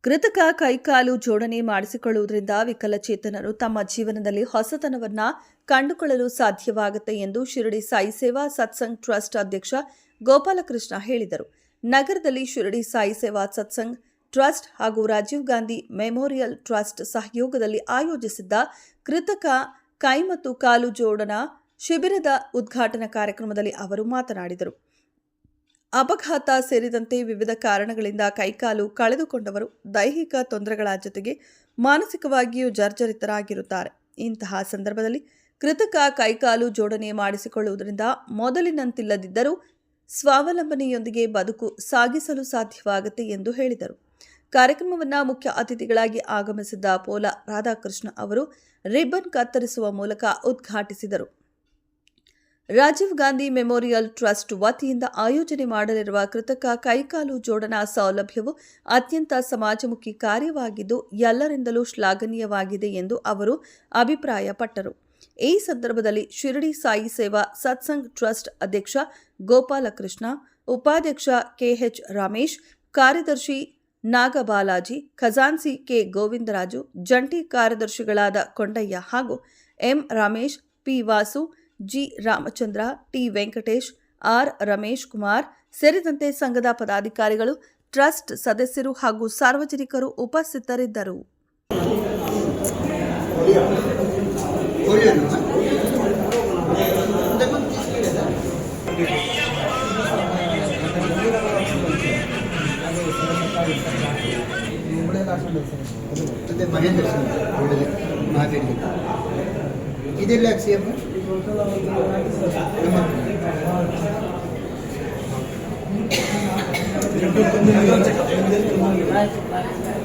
ಕೃತಕ ಕೈಕಾಲು ಜೋಡಣೆ ಮಾಡಿಸಿಕೊಳ್ಳುವುದರಿಂದ ವಿಕಲಚೇತನರು ತಮ್ಮ ಜೀವನದಲ್ಲಿ ಹೊಸತನವನ್ನ ಕಂಡುಕೊಳ್ಳಲು ಸಾಧ್ಯವಾಗುತ್ತೆ ಎಂದು ಶಿರಡಿ ಸಾಯಿ ಸೇವಾ ಸತ್ಸಂಗ್ ಟ್ರಸ್ಟ್ ಅಧ್ಯಕ್ಷ ಗೋಪಾಲಕೃಷ್ಣ ಹೇಳಿದರು. ನಗರದಲ್ಲಿ ಶಿರಡಿ ಸಾಯಿ ಸೇವಾ ಸತ್ಸಂಗ್ ಟ್ರಸ್ಟ್ ಹಾಗೂ ರಾಜೀವ್ ಗಾಂಧಿ ಮೆಮೋರಿಯಲ್ ಟ್ರಸ್ಟ್ ಸಹಯೋಗದಲ್ಲಿ ಆಯೋಜಿಸಿದ್ದ ಕೃತಕ ಕೈ ಮತ್ತು ಕಾಲು ಜೋಡಣಾ ಶಿಬಿರದ ಉದ್ಘಾಟನಾ ಕಾರ್ಯಕ್ರಮದಲ್ಲಿ ಅವರು ಮಾತನಾಡಿದರು. ಅಪಘಾತ ಸೇರಿದಂತೆ ವಿವಿಧ ಕಾರಣಗಳಿಂದ ಕೈಕಾಲು ಕಳೆದುಕೊಂಡವರು ದೈಹಿಕ ತೊಂದರೆಗಳ ಜೊತೆಗೆ ಮಾನಸಿಕವಾಗಿಯೂ ಜರ್ಜರಿತರಾಗಿರುತ್ತಾರೆ. ಇಂತಹ ಸಂದರ್ಭದಲ್ಲಿ ಕೃತಕ ಕೈಕಾಲು ಜೋಡಣೆ ಮಾಡಿಸಿಕೊಳ್ಳುವುದರಿಂದ ಮೊದಲಿನಂತಿಲ್ಲದಿದ್ದರೂ ಸ್ವಾವಲಂಬನೆಯೊಂದಿಗೆ ಬದುಕು ಸಾಗಿಸಲು ಸಾಧ್ಯವಾಗುತ್ತೆ ಎಂದು ಹೇಳಿದರು. ಕಾರ್ಯಕ್ರಮವನ್ನು ಮುಖ್ಯ ಅತಿಥಿಗಳಾಗಿ ಆಗಮಿಸಿದ್ದ ಪೋಲ ರಾಧಾಕೃಷ್ಣ ಅವರು ರಿಬ್ಬನ್ ಕತ್ತರಿಸುವ ಮೂಲಕ ಉದ್ಘಾಟಿಸಿದರು. ರಾಜೀವ್ ಗಾಂಧಿ ಮೆಮೋರಿಯಲ್ ಟ್ರಸ್ಟ್ ವತಿಯಿಂದ ಆಯೋಜನೆ ಮಾಡಲಿರುವ ಕೃತಕ ಕೈಕಾಲು ಜೋಡಣಾ ಸೌಲಭ್ಯವು ಅತ್ಯಂತ ಸಮಾಜಮುಖಿ ಕಾರ್ಯವಾಗಿದ್ದು ಎಲ್ಲರಿಂದಲೂ ಶ್ಲಾಘನೀಯವಾಗಿದೆ ಎಂದು ಅವರು ಅಭಿಪ್ರಾಯಪಟ್ಟರು. ಈ ಸಂದರ್ಭದಲ್ಲಿ ಶಿರಡಿ ಸಾಯಿ ಸೇವಾ ಸತ್ಸಂಗ್ ಟ್ರಸ್ಟ್ ಅಧ್ಯಕ್ಷ ಗೋಪಾಲಕೃಷ್ಣ, ಉಪಾಧ್ಯಕ್ಷ ಕೆಎಚ್ ರಮೇಶ್, ಕಾರ್ಯದರ್ಶಿ ನಾಗಬಾಲಾಜಿ, ಖಜಾನ್ಸಿ ಕೆ ಗೋವಿಂದರಾಜು, ಜಂಟಿ ಕಾರ್ಯದರ್ಶಿಗಳಾದ ಕೊಂಡಯ್ಯ ಹಾಗೂ M Ramesh, P Vasu, G Ramachandra, T Venkatesh, R Ramesh Kumar ಸೇರಿದಂತೆ ಸಂಘದ ಪದಾಧಿಕಾರಿಗಳು, ಟ್ರಸ್ಟ್ ಸದಸ್ಯರು ಹಾಗೂ ಸಾರ್ವಜನಿಕರು ಉಪಸ್ಥಿತರಿದ್ದರು. ಮಹೇಂದ್ರ ಸಿಂಗ್ ಮಾತಾಡಿ ಇದೆಲ್ಲ ಸಿಎಂ ನಮ್ಮ